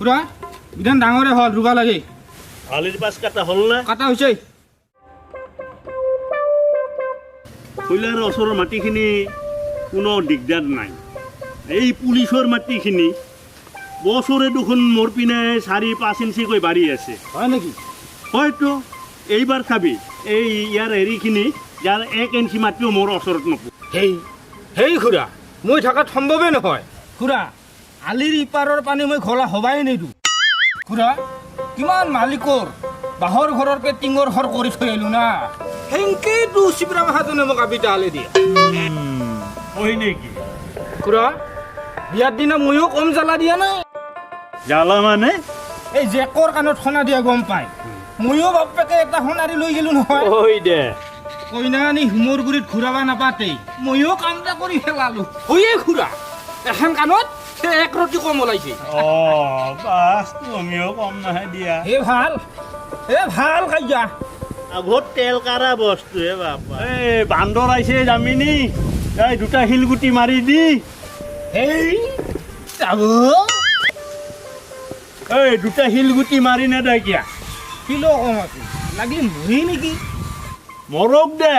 খুড়া বিধান ডাঙৰে হ'ল ৰুবা লাগে আলিৰ পাছ কাটা হ'ল না কাটা হৈছে কইলাৰ ওচৰৰ মাটিখিনি কোনো দিগদাৰ নাই এই পুলিচৰ মাটিখিনি বছৰে দেখোন মোৰ পিনে 4-5 ইঞ্চিকৈ বাঢ়ি আছে হয় নেকি হয়তো এইবাৰ খাবি এই ইয়াৰ হেৰিখিনি যাৰ 1 ইঞ্চি মাটিও মোৰ ওচৰত নপৰে হেই খুড়া মই থকাত সম্ভৱে নহয় খুড়া আলিৰ ইপাৰৰ পানী মই ঘলা হবাই নিদো খুড়া কিমান মালিকৰ বাহৰ ঘৰৰকে টিঙৰ ঘৰ কৰি থৈ আহিলো না হেংকেতো চিপৰা মাহাজনে মোক আবিটা আলি দিয়ে হয় নেকি খুড়া বিয়াৰ দিনা ময়ো কম জ্বালা দিয়া নাই জ্বালা মানে এই জেকৰ কাণত সোণা দিয়া গম পাই ময়ো বাপেকে এটা সোণাৰী লৈ গেলো নহয় ঐ দে কইনা আনি হিমৰ গুৰিত ঘূৰাবা নাপাতেই ময়ো কামটা কৰি পেলালো হয়ে খুড়া এখন কাণত এক ৰতি কম ওলাইছে বাছ তুমিও কম নহয় দিয়া হে ভাল কাইয়া আগত তেল কাৰা বস্তু হে বাপা এই বান্দৰ আহিছে জামিনী এই দুটা শিলগুটি মাৰি দি এই যাব এই দুটা শিলগুটি মাৰি নেদা কিয়া কিলো কম আছে লাগিলে মৰি নেকি মৰক দে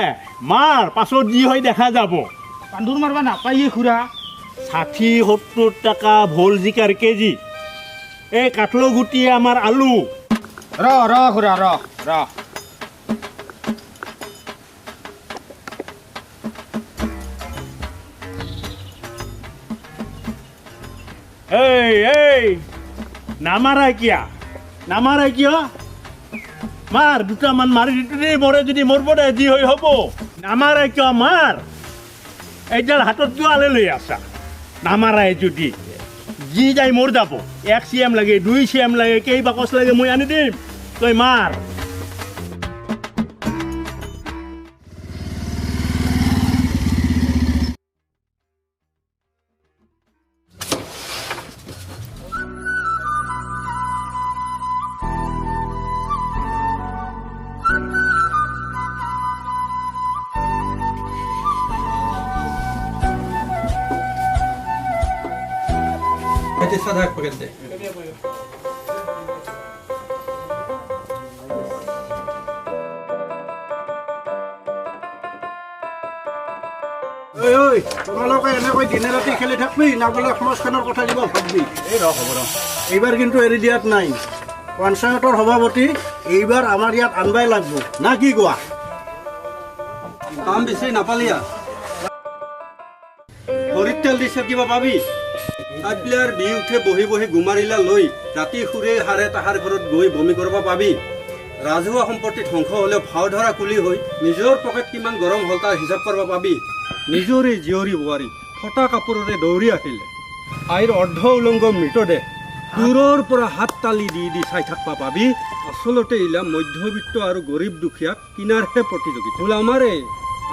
মাৰ পাছত যি হয় দেখা যাব বান্দৰ মাৰবা নাপায়ে খুড়া 60-70 টাকা ভোল জিকাৰ কেজি এই কাঠলো গুটিয়ে আমাৰ আলু ৰ খুড়া ৰ এই নামাৰা কিয় মাৰ দুটামান মাৰি দিটো দেই মৰে যদি মৰব দে যি হৈ হ'ব নামাৰা কিয় মাৰ এইডাল হাতত কিয় আলে লৈ আছা নামাৰাই যদি যি যাই মোৰ যাব 1 CM লাগে 2 CM লাগে কেই বাকচ লাগে মই আনি দিম তই মাৰ সাদা পেকেট দে তোমালোকে এনেকৈ দিনে ৰাতি খেলি থাকবি না বোলে সমাজখনৰ কথা দিব ভাববি এই ৰ হ'ব ৰ এইবাৰ কিন্তু এৰি দিয়াত নাই পঞ্চায়তৰ সভাপতি এইবাৰ আমাৰ ইয়াত আনবাই লাগব না কি কোৱা কাম বেছি নাপালিয়া ভৰিত তেল দিছে কিবা পাবি আইপ্লেয়াৰ বি উঠে বহি গুমাৰিলা লৈ ৰাতি সুৰে হাৰে তাহাৰ ঘৰত গৈ বমি কৰিব পাবি ৰাজহুৱা সম্পত্তি ধ্বংস হ'লেও ভাও ধৰা কুলি হৈ নিজৰ পকেট কিমান গৰম হ'ল তাৰ হিচাপ কৰিব পাবি নিজৰে জীয়ৰী বোৱাৰী ফটা কাপোৰেৰে দৌৰি আহিলে আইৰ অৰ্ধ উলংগ মৃতদেহ দূৰৰ পৰা হাত তালি দি চাই থাকিব পাবি আচলতে ইলা মধ্যবিত্ত আৰু গৰীব দুখীয়াক কিনাৰহে প্ৰতিযোগিতা বোলে আমাৰে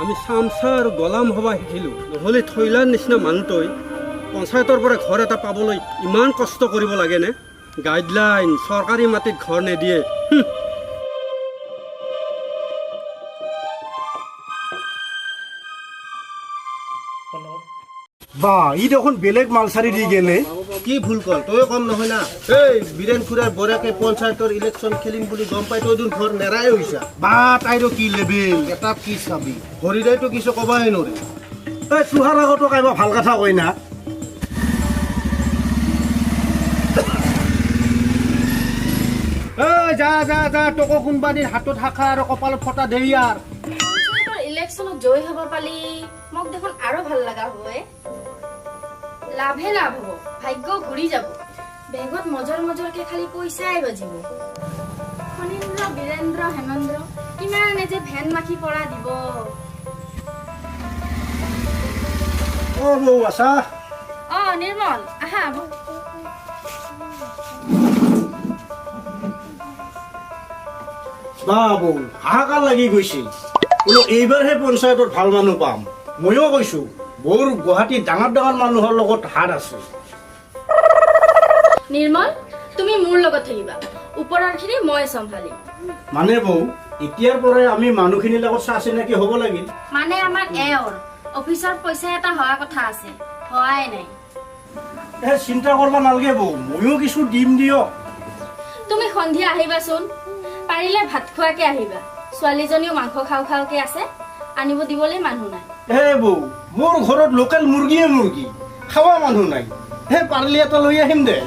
আমি চামচা আৰু গলাম হবা শিকিলোঁ নহ'লে থৈলাৰ নিচিনা মানুহটোই পঞ্চায়তৰ পৰা ঘৰ এটা পাবলৈ ইমান কষ্ট কৰিব লাগেনে গাইডলাইন চৰকাৰী মাটিত ঘৰ নিদিয়ে বা ই দেখোন বেলেগ মালচাৰি দি গেলে কি ভুল কল তই কম নহয় না এই বীৰেন খুৰাৰ বৰাকে পঞ্চায়তৰ ইলেকশ্যন খেলিম বুলি গম পাই তই খৰ নেৰাই হৈছা বা তাইৰো কি লেবেল এটা কি চাবি হৰিদাইতো কিছু কবাই নৰে তই চুহাৰ আগতো কাইবা ভাল কথা কয় না যা যা যা তোকো কোনোবা দিন হাতত শাখা আৰু কপালত ফটা দেই আৰু ইলেকশ্যনত জয়ী হ'ব পালি মোক দেখোন আৰু ভাল লগা হয় লাভে লাভ হ'ব ভাগ্য ঘূৰি যাব বেগত মজৰকে খালি পইচাই বাজিব ফণীন্দ্ৰ বীৰেন্দ্ৰ হেমেন্দ্ৰ কিমানে যে ভেন মাখি পৰা দিব অ বৌ আছা নিৰ্মল আহা বা বৌ হাহাকাৰ লাগি গৈছিল বোলো এইবাৰহে পঞ্চায়তত ভাল মানুহ পাম ময়ো কৈছো বৌৰ গুৱাহাটীত ডাঙৰ ডাঙৰ মানুহৰ লগত হাত আছে নিৰ্মল তুমি মোৰ লগত থাকিবা ওপৰৰখিনি মই চম্ভালিম মানে বৌ এতিয়াৰ পৰাই আমি মানুহখিনিৰ লগত চা চিনাকি হ'ব লাগিল মানে আমাৰ এওঁৰ অফিচৰ পইচা এটা হোৱা কথা আছে হোৱাই নাই চিন্তা কৰিব নালাগে বৌ ময়ো কিছু দিম দিয়ক তুমি সন্ধিয়া আহিবাচোন পাৰিলে ভাত খোৱাকে আহিবা ছোৱালীজনীও মাংস খাওকে আছে আনিব দিবলৈ মানুহ নাই বৌ মোৰ ঘৰত লোকেল মুৰ্গীয়ে মুৰ্গী খাৱা মানুহ নাই পাৰিলে এটা লৈ আহিম দে